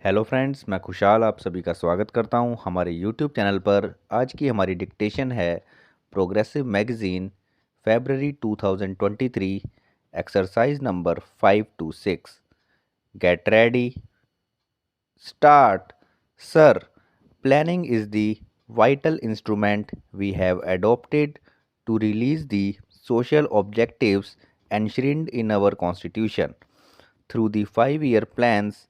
Hello friends, मैं खुशाल आप सभी का स्वागत करता हूं हमारे यूट्यूब चैनल पर। आज की हमारी डिक्टेशन है progressive magazine February 2023, exercise number 5 to 6। Get ready, start. Sir, planning is the vital instrument we have adopted to realize the social objectives enshrined in our Constitution. Through the 5-year plans,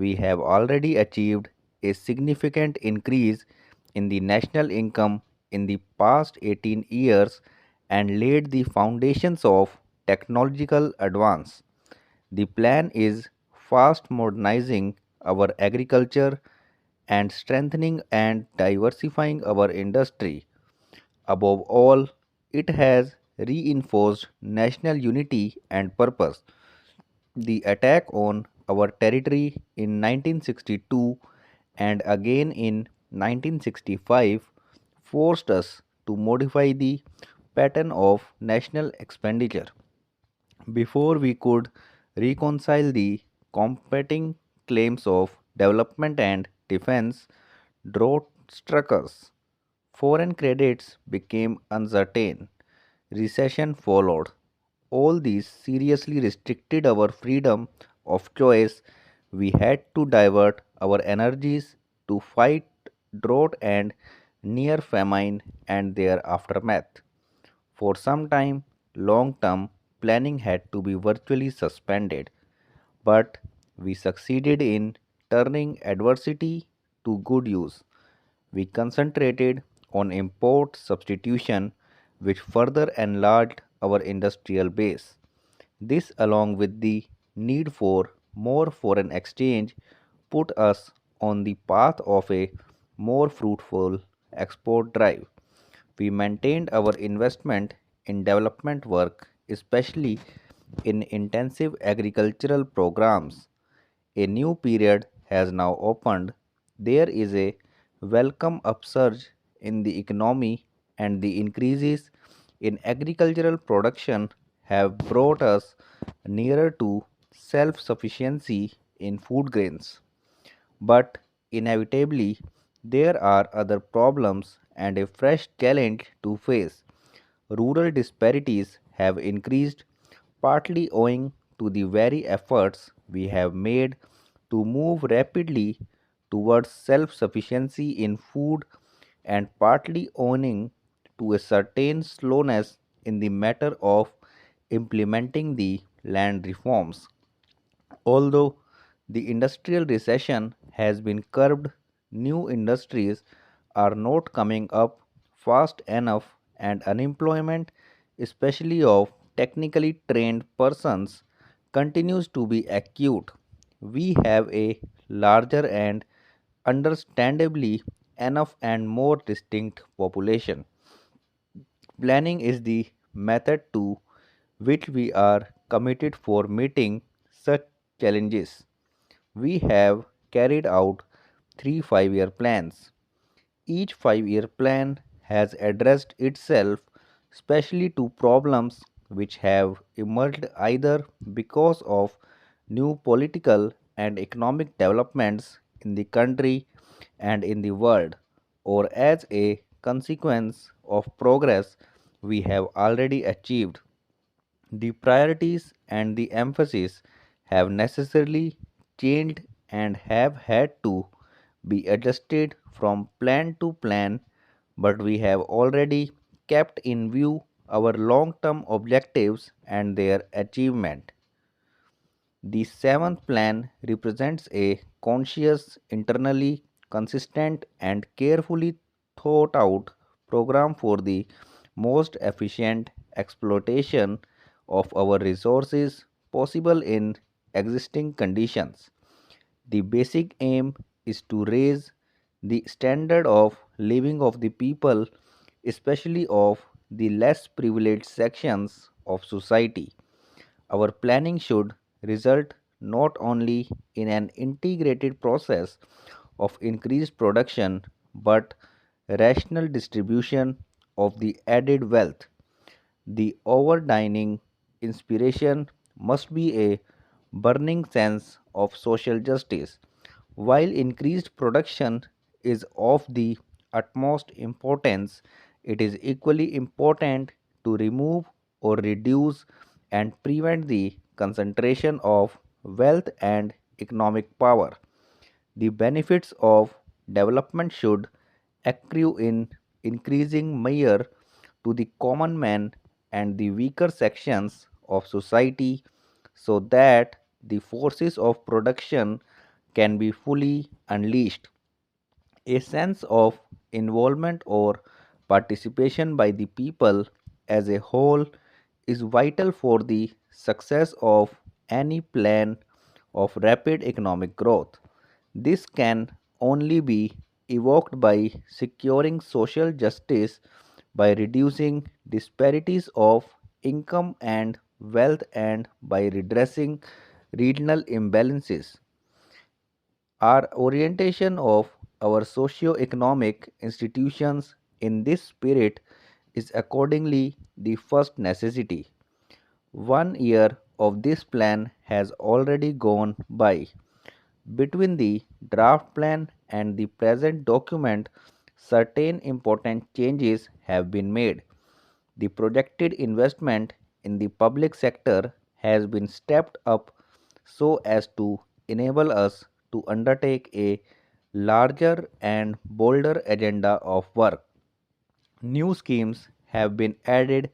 we have already achieved a significant increase in the national income in the past 18 years and laid the foundations of technological advance. The plan is fast modernizing our agriculture and strengthening and diversifying our industry. Above all, it has reinforced national unity and purpose. The attack on our territory in 1962 and again in 1965 forced us to modify the pattern of national expenditure. Before we could reconcile the competing claims of development and defense, drought struck us. Foreign credits became uncertain. Recession followed. All these seriously restricted our freedom of choice. We had to divert our energies to fight drought and near famine and their aftermath. For some time, long term planning had to be virtually suspended, but we succeeded in turning adversity to good use. We concentrated on import substitution, which further enlarged our industrial base. This, along with the need for more foreign exchange, put us on the path of a more fruitful export drive. We maintained our investment in development work, especially in intensive agricultural programs. A new period has now opened. There is a welcome upsurge in the economy, and the increases in agricultural production have brought us nearer to self sufficiency in food grains. But inevitably, there are other problems and a fresh challenge to face. Rural disparities have increased, partly owing to the very efforts we have made to move rapidly towards self sufficiency in food, and partly owing to a certain slowness in the matter of implementing the land reforms. Although the industrial recession has been curbed, new industries are not coming up fast enough, and unemployment, especially of technically trained persons, continues to be acute. We have a larger and understandably enough and more distinct population. Planning is the method to which we are committed for meeting such challenges. We have carried out 3 5-year plans. Each 5-year plan has addressed itself specially to problems which have emerged either because of new political and economic developments in the country and in the world, or as a consequence of progress we have already achieved. The priorities and the emphasis have necessarily changed and have had to be adjusted from plan to plan, but we have already kept in view our long term objectives and their achievement. The seventh plan represents a conscious, internally consistent, and carefully thought out program for the most efficient exploitation of our resources possible in existing conditions. The basic aim is to raise the standard of living of the people, especially of the less privileged sections of society. Our planning should result not only in an integrated process of increased production but rational distribution of the added wealth. The overdining inspiration must be a burning sense of social justice. While increased production is of the utmost importance, it is equally important to remove or reduce and prevent the concentration of wealth and economic power. The benefits of development should accrue in increasing measure to the common man and the weaker sections of society so that the forces of production can be fully unleashed. A sense of involvement or participation by the people as a whole is vital for the success of any plan of rapid economic growth. This can only be evoked by securing social justice by reducing disparities of income and wealth and by redressing regional imbalances. Our orientation of our socio-economic institutions in this spirit is accordingly the first necessity. 1 year of this plan has already gone by. Between the draft plan and the present document, certain important changes have been made. The projected investment in the public sector has been stepped up so as to enable us to undertake a larger and bolder agenda of work. New schemes have been added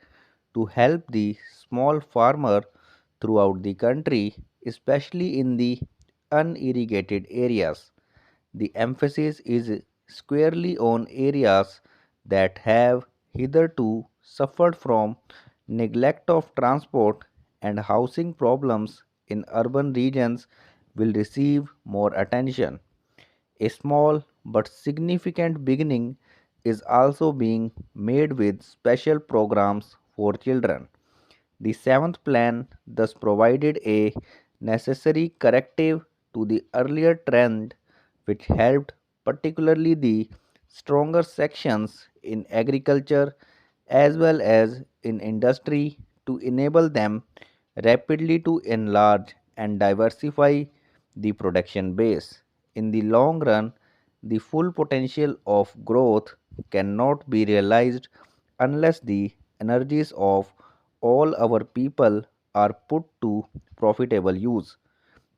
to help the small farmer throughout the country, especially in the unirrigated areas. The emphasis is squarely on areas that have hitherto suffered from neglect of transport, and housing problems in urban regions will receive more attention. A small but significant beginning is also being made with special programs for children. The seventh plan thus provided a necessary corrective to the earlier trend, which helped particularly the stronger sections in agriculture as well as in industry to enable them rapidly to enlarge and diversify the production base. In the long run, the full potential of growth cannot be realized unless the energies of all our people are put to profitable use.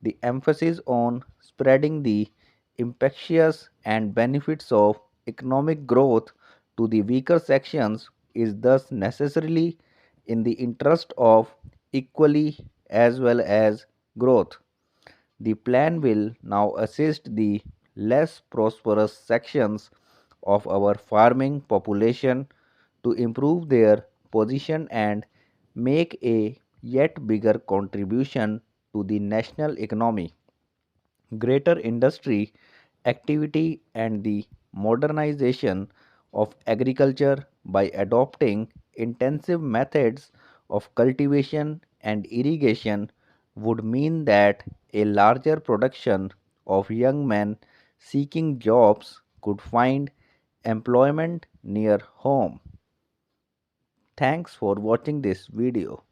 The emphasis on spreading the impectious and benefits of economic growth to the weaker sections is thus necessarily in the interest of equally as well as growth. The plan will now assist the less prosperous sections of our farming population to improve their position and make a yet bigger contribution to the national economy. Greater industry activity and the modernization of agriculture by adopting intensive methods of cultivation and irrigation would mean that a larger production of young men seeking jobs could find employment near home. Thanks for watching this video.